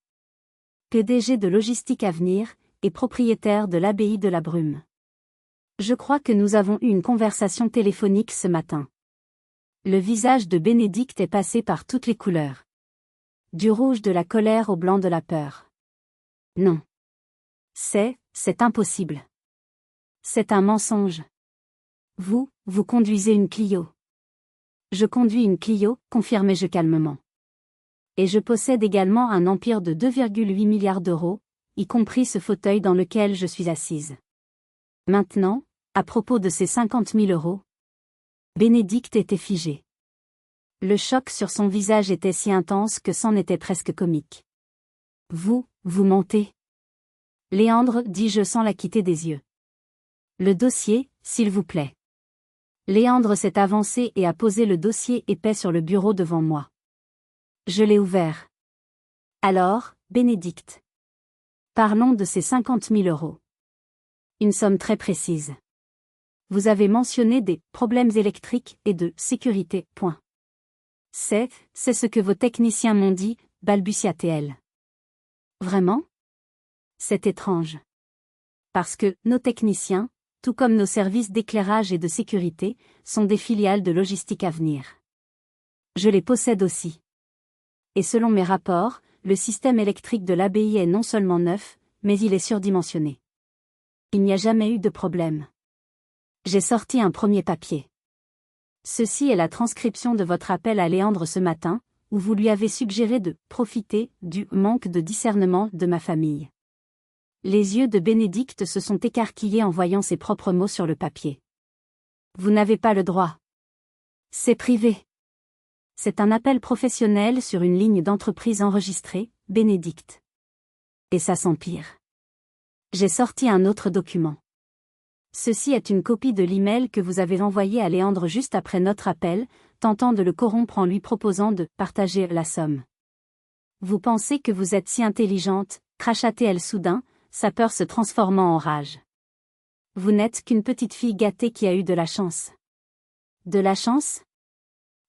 PDG de Logistique Avenir, et propriétaire de l'abbaye de la Brume. Je crois que nous avons eu une conversation téléphonique ce matin. Le visage de Bénédicte est passé par toutes les couleurs. Du rouge de la colère au blanc de la peur. Non. C'est impossible. C'est un mensonge. Vous conduisez une Clio. Je conduis une Clio, confirmai-je calmement. Et je possède également un empire de 2,8 milliards d'euros, y compris ce fauteuil dans lequel je suis assise. Maintenant, à propos de ces 50 000 euros. Bénédicte était figée. Le choc sur son visage était si intense que c'en était presque comique. Vous mentez. Léandre, dis-je sans la quitter des yeux. Le dossier, s'il vous plaît. Léandre s'est avancé et a posé le dossier épais sur le bureau devant moi. Je l'ai ouvert. Alors, Bénédicte. Parlons de ces 50 000 euros. Une somme très précise. Vous avez mentionné des problèmes électriques et de sécurité. C'est ce que vos techniciens m'ont dit, balbutia-t-elle. Vraiment? C'est étrange. Parce que nos techniciens, tout comme nos services d'éclairage et de sécurité, sont des filiales de Logistique Avenir. Je les possède aussi. Et selon mes rapports, le système électrique de l'abbaye est non seulement neuf, mais il est surdimensionné. Il n'y a jamais eu de problème. J'ai sorti un premier papier. Ceci est la transcription de votre appel à Léandre ce matin, où vous lui avez suggéré de profiter du manque de discernement de ma famille. Les yeux de Bénédicte se sont écarquillés en voyant ses propres mots sur le papier. Vous n'avez pas le droit. C'est privé. C'est un appel professionnel sur une ligne d'entreprise enregistrée, Bénédicte. Et ça s'empire. J'ai sorti un autre document. Ceci est une copie de l'email que vous avez envoyé à Léandre juste après notre appel, tentant de le corrompre en lui proposant de partager la somme. Vous pensez que vous êtes si intelligente, cracha-t-elle soudain, sa peur se transformant en rage. Vous n'êtes qu'une petite fille gâtée qui a eu de la chance. De la chance?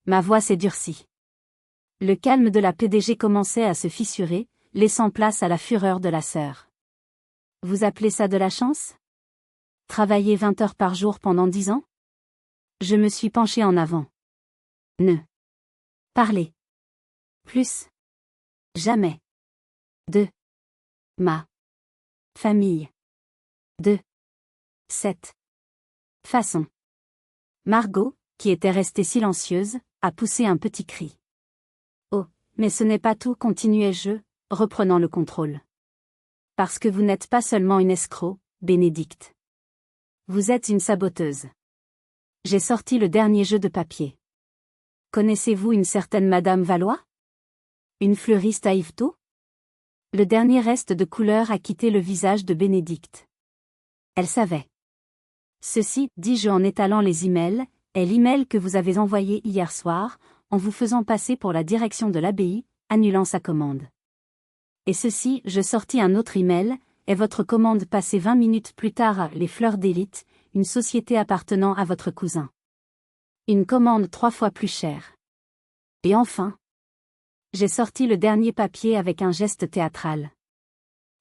Ma voix s'est durcie. Le calme de la PDG commençait à se fissurer, laissant place à la fureur de la sœur. Vous appelez ça de la chance? Travailler 20 heures par jour pendant 10 ans? Je me suis penchée en avant. Ne. Parlez. Plus. Jamais. De. Ma. Famille. De. Cette. Façon. Margot, qui était restée silencieuse, a poussé un petit cri. Oh, mais ce n'est pas tout, continuai-je, reprenant le contrôle. Parce que vous n'êtes pas seulement une escroc, Bénédicte. Vous êtes une saboteuse. J'ai sorti le dernier jeu de papier. Connaissez-vous une certaine Madame Valois? Une fleuriste à Yvetot? Le dernier reste de couleur a quitté le visage de Bénédicte. Elle savait. Ceci, dis-je en étalant les emails, est l'email que vous avez envoyé hier soir, en vous faisant passer pour la direction de l'abbaye, annulant sa commande. Et ceci, je sortis un autre email, est votre commande passée 20 minutes plus tard à Les Fleurs d'Élite, une société appartenant à votre cousin. Une commande 3 fois plus chère. Et enfin, j'ai sorti le dernier papier avec un geste théâtral.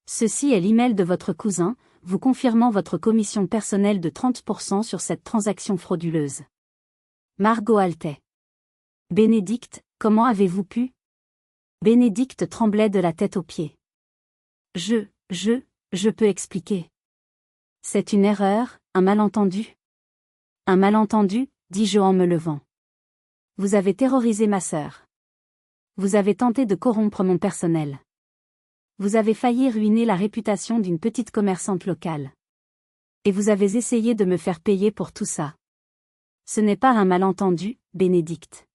Ceci est l'email de votre cousin, vous confirmant votre commission personnelle de 30% sur cette transaction frauduleuse. Margot haletait. Bénédicte, comment avez-vous pu? Bénédicte tremblait de la tête aux pieds. Je peux expliquer. C'est une erreur, un malentendu. Un malentendu, dis-je en me levant. Vous avez terrorisé ma sœur. Vous avez tenté de corrompre mon personnel. Vous avez failli ruiner la réputation d'une petite commerçante locale. Et vous avez essayé de me faire payer pour tout ça. Ce n'est pas un malentendu, Bénédicte.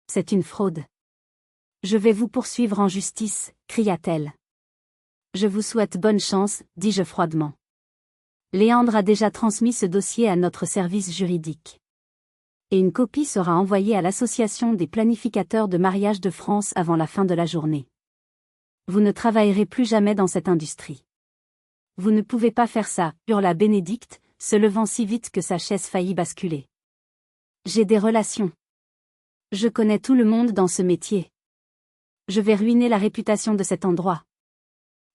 C'est une fraude. Je vais vous poursuivre en justice, cria-t-elle. Je vous souhaite bonne chance, dis-je froidement. Léandre a déjà transmis ce dossier à notre service juridique. Et une copie sera envoyée à l'Association des planificateurs de mariage de France avant la fin de la journée. Vous ne travaillerez plus jamais dans cette industrie. Vous ne pouvez pas faire ça, hurla Bénédicte, se levant si vite que sa chaise faillit basculer. J'ai des relations. Je connais tout le monde dans ce métier. Je vais ruiner la réputation de cet endroit.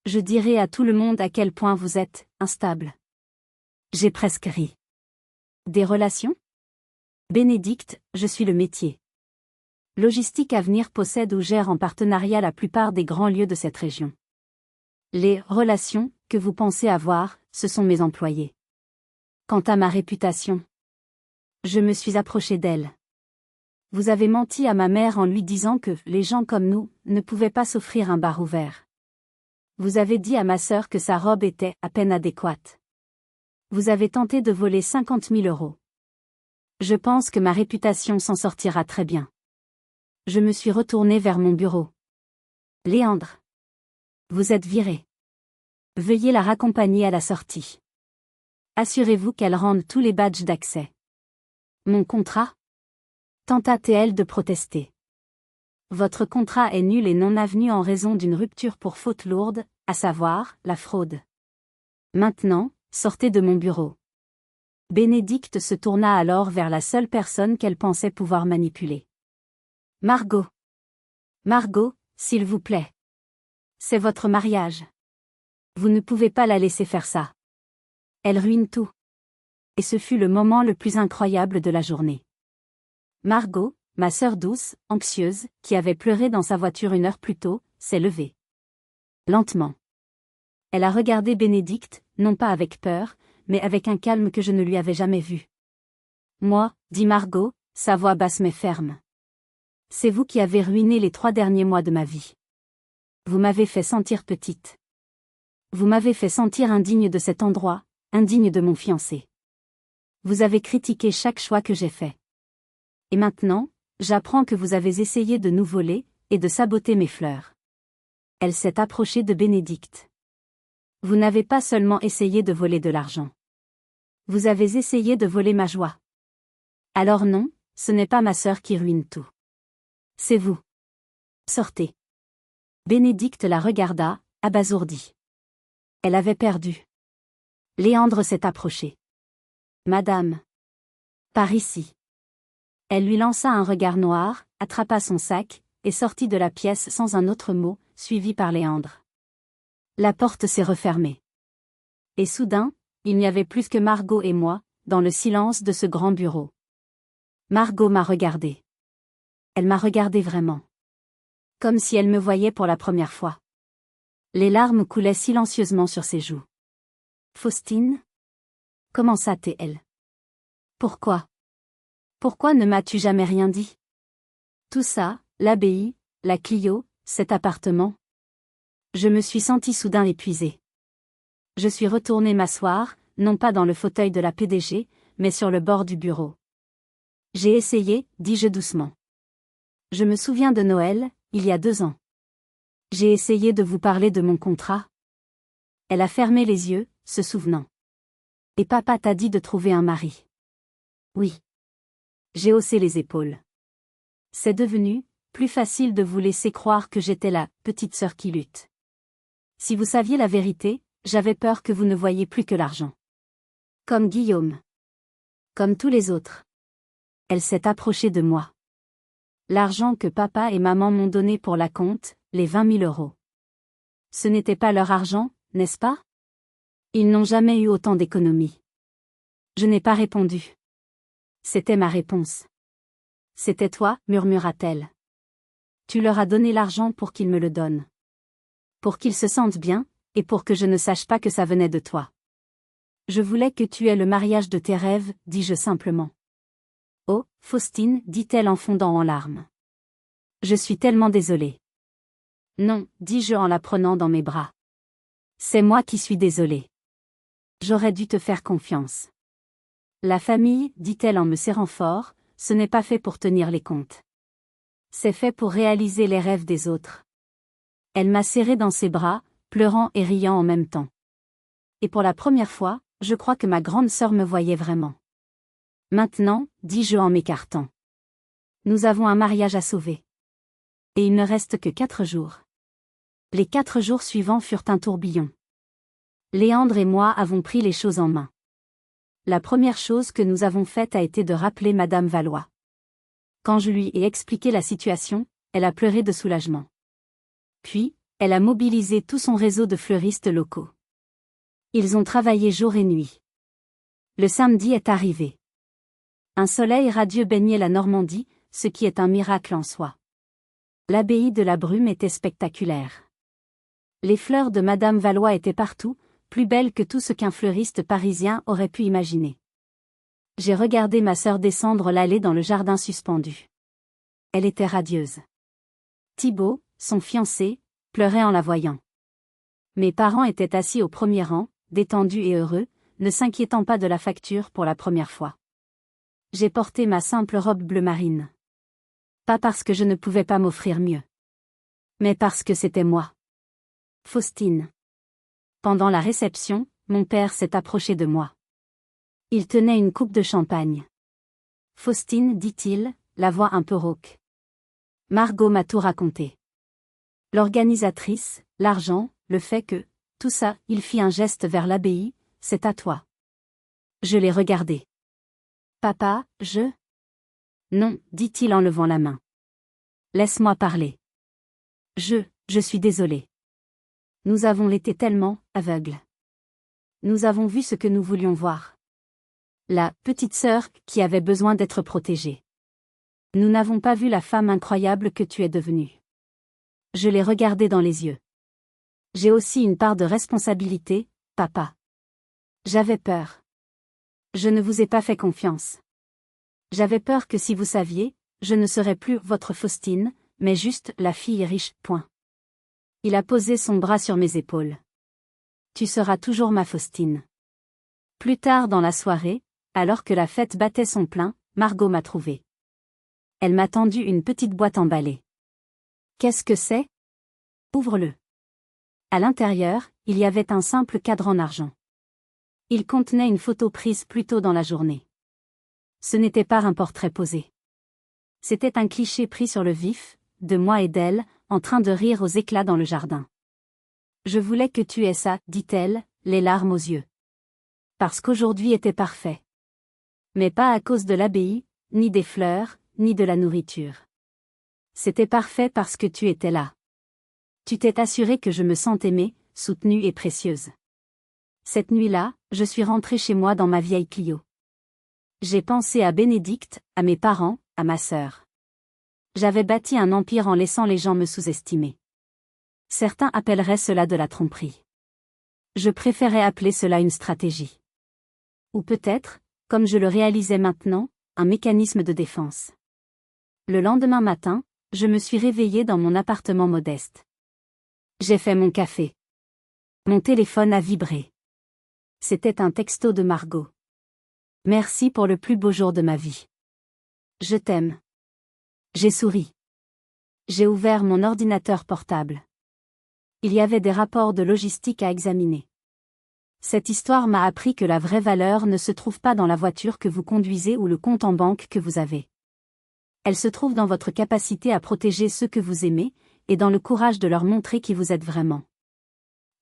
Je dirai à tout le monde à quel point vous êtes instable. J'ai presque ri. Des relations ? Bénédicte, je suis le métier. Logistique Avenir possède ou gère en partenariat la plupart des grands lieux de cette région. Les relations que vous pensez avoir, ce sont mes employés. Quant à ma réputation, je me suis approché d'elle. Vous avez menti à ma mère en lui disant que les gens comme nous ne pouvaient pas s'offrir un bar ouvert. Vous avez dit à ma sœur que sa robe était à peine adéquate. Vous avez tenté de voler 50 000 €. Je pense que ma réputation s'en sortira très bien. Je me suis retourné vers mon bureau. Léandre. Vous êtes viré. Veuillez la raccompagner à la sortie. Assurez-vous qu'elle rende tous les badges d'accès. Mon contrat ? Tenta-t-elle de protester. Votre contrat est nul et non avenu en raison d'une rupture pour faute lourde, à savoir, la fraude. Maintenant, sortez de mon bureau. Bénédicte se tourna alors vers la seule personne qu'elle pensait pouvoir manipuler. Margot. Margot, s'il vous plaît. C'est votre mariage. Vous ne pouvez pas la laisser faire ça. Elle ruine tout. Et ce fut le moment le plus incroyable de la journée. Margot, ma sœur douce, anxieuse, qui avait pleuré dans sa voiture 1 heure plus tôt, s'est levée. Lentement. Elle a regardé Bénédicte, non pas avec peur, mais avec un calme que je ne lui avais jamais vu. Moi, dit Margot, sa voix basse mais ferme. C'est vous qui avez ruiné les 3 derniers mois de ma vie. Vous m'avez fait sentir petite. Vous m'avez fait sentir indigne de cet endroit, indigne de mon fiancé. Vous avez critiqué chaque choix que j'ai fait. Et maintenant, j'apprends que vous avez essayé de nous voler, et de saboter mes fleurs. Elle s'est approchée de Bénédicte. Vous n'avez pas seulement essayé de voler de l'argent. Vous avez essayé de voler ma joie. Alors non, ce n'est pas ma sœur qui ruine tout. C'est vous. Sortez. Bénédicte la regarda, abasourdie. Elle avait perdu. Léandre s'est approché. Madame. Par ici. Elle lui lança un regard noir, attrapa son sac, et sortit de la pièce sans un autre mot, suivie par Léandre. La porte s'est refermée. Et soudain, il n'y avait plus que Margot et moi, dans le silence de ce grand bureau. Margot m'a regardé. Elle m'a regardé vraiment. Comme si elle me voyait pour la première fois. Les larmes coulaient silencieusement sur ses joues. Faustine ? Commença-t-elle. Pourquoi ? Pourquoi ne m'as-tu jamais rien dit ? Tout ça, l'abbaye, la Clio, cet appartement. Je me suis sentie soudain épuisée. Je suis retournée m'asseoir, non pas dans le fauteuil de la PDG, mais sur le bord du bureau. J'ai essayé, dis-je doucement. Je me souviens de Noël, il y a 2 ans. J'ai essayé de vous parler de mon contrat. Elle a fermé les yeux, se souvenant. Et papa t'a dit de trouver un mari. Oui. J'ai haussé les épaules. C'est devenu plus facile de vous laisser croire que j'étais la petite sœur qui lutte. Si vous saviez la vérité, j'avais peur que vous ne voyiez plus que l'argent. Comme Guillaume. Comme tous les autres. Elle s'est approchée de moi. L'argent que papa et maman m'ont donné pour la compte, les 20 000 €. Ce n'était pas leur argent, n'est-ce pas ? Ils n'ont jamais eu autant d'économies. Je n'ai pas répondu. C'était ma réponse. C'était toi, murmura-t-elle. Tu leur as donné l'argent pour qu'ils me le donnent. Pour qu'ils se sentent bien, et pour que je ne sache pas que ça venait de toi. Je voulais que tu aies le mariage de tes rêves, dis-je simplement. Oh, Faustine, dit-elle en fondant en larmes. Je suis tellement désolée. Non, dis-je en la prenant dans mes bras. C'est moi qui suis désolée. J'aurais dû te faire confiance. La famille, dit-elle en me serrant fort, ce n'est pas fait pour tenir les comptes. C'est fait pour réaliser les rêves des autres. Elle m'a serré dans ses bras, pleurant et riant en même temps. Et pour la première fois, je crois que ma grande sœur me voyait vraiment. Maintenant, dis-je en m'écartant. Nous avons un mariage à sauver. Et il ne reste que 4 jours. Les 4 jours suivants furent un tourbillon. Léandre et moi avons pris les choses en main. La première chose que nous avons faite a été de rappeler Madame Valois. Quand je lui ai expliqué la situation, elle a pleuré de soulagement. Puis, elle a mobilisé tout son réseau de fleuristes locaux. Ils ont travaillé jour et nuit. Le samedi est arrivé. Un soleil radieux baignait la Normandie, ce qui est un miracle en soi. L'abbaye de la Brume était spectaculaire. Les fleurs de Madame Valois étaient partout, plus belles que tout ce qu'un fleuriste parisien aurait pu imaginer. J'ai regardé ma sœur descendre l'allée dans le jardin suspendu. Elle était radieuse. Thibaut, son fiancé, pleurait en la voyant. Mes parents étaient assis au premier rang, détendus et heureux, ne s'inquiétant pas de la facture pour la première fois. J'ai porté ma simple robe bleu marine. Pas parce que je ne pouvais pas m'offrir mieux. Mais parce que c'était moi. Faustine. Pendant la réception, mon père s'est approché de moi. Il tenait une coupe de champagne. Faustine, dit-il, la voix un peu rauque. Margot m'a tout raconté. L'organisatrice, l'argent, le fait que, tout ça, il fit un geste vers l'abbaye, c'est à toi. Je l'ai regardé. Papa, Non, dit-il en levant la main. Laisse-moi parler. Je suis désolé. Nous avons été tellement aveugles. Nous avons vu ce que nous voulions voir. La petite sœur qui avait besoin d'être protégée. Nous n'avons pas vu la femme incroyable que tu es devenue. Je l'ai regardé dans les yeux. J'ai aussi une part de responsabilité, papa. J'avais peur. Je ne vous ai pas fait confiance. J'avais peur que si vous saviez, je ne serais plus votre Faustine, mais juste la fille riche, point. Il a posé son bras sur mes épaules. Tu seras toujours ma Faustine. Plus tard dans la soirée, alors que la fête battait son plein, Margot m'a trouvé. Elle m'a tendu une petite boîte emballée. Qu'est-ce que c'est ? Ouvre-le. À l'intérieur, il y avait un simple cadre en argent. Il contenait une photo prise plus tôt dans la journée. Ce n'était pas un portrait posé. C'était un cliché pris sur le vif, de moi et d'elle, en train de rire aux éclats dans le jardin. Je voulais que tu aies ça, dit-elle, les larmes aux yeux. Parce qu'aujourd'hui était parfait. Mais pas à cause de l'abbaye, ni des fleurs, ni de la nourriture. C'était parfait parce que tu étais là. Tu t'es assuré que je me sens aimée, soutenue et précieuse. Cette nuit-là, je suis rentrée chez moi dans ma vieille Clio. J'ai pensé à Bénédicte, à mes parents, à ma sœur. J'avais bâti un empire en laissant les gens me sous-estimer. Certains appelleraient cela de la tromperie. Je préférais appeler cela une stratégie. Ou peut-être, comme je le réalisais maintenant, un mécanisme de défense. Le lendemain matin, je me suis réveillée dans mon appartement modeste. J'ai fait mon café. Mon téléphone a vibré. C'était un texto de Margot. Merci pour le plus beau jour de ma vie. Je t'aime. J'ai souri. J'ai ouvert mon ordinateur portable. Il y avait des rapports de logistique à examiner. Cette histoire m'a appris que la vraie valeur ne se trouve pas dans la voiture que vous conduisez ou le compte en banque que vous avez. Elle se trouve dans votre capacité à protéger ceux que vous aimez, et dans le courage de leur montrer qui vous êtes vraiment.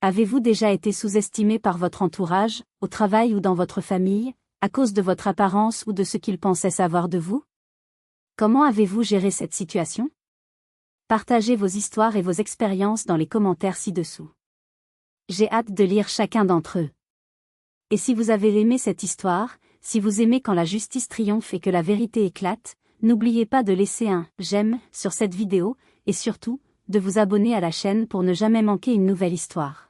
Avez-vous déjà été sous-estimé par votre entourage, au travail ou dans votre famille, à cause de votre apparence ou de ce qu'ils pensaient savoir de vous ? Comment avez-vous géré cette situation ? Partagez vos histoires et vos expériences dans les commentaires ci-dessous. J'ai hâte de lire chacun d'entre eux. Et si vous avez aimé cette histoire, si vous aimez quand la justice triomphe et que la vérité éclate, n'oubliez pas de laisser un « j'aime » sur cette vidéo, et surtout, de vous abonner à la chaîne pour ne jamais manquer une nouvelle histoire.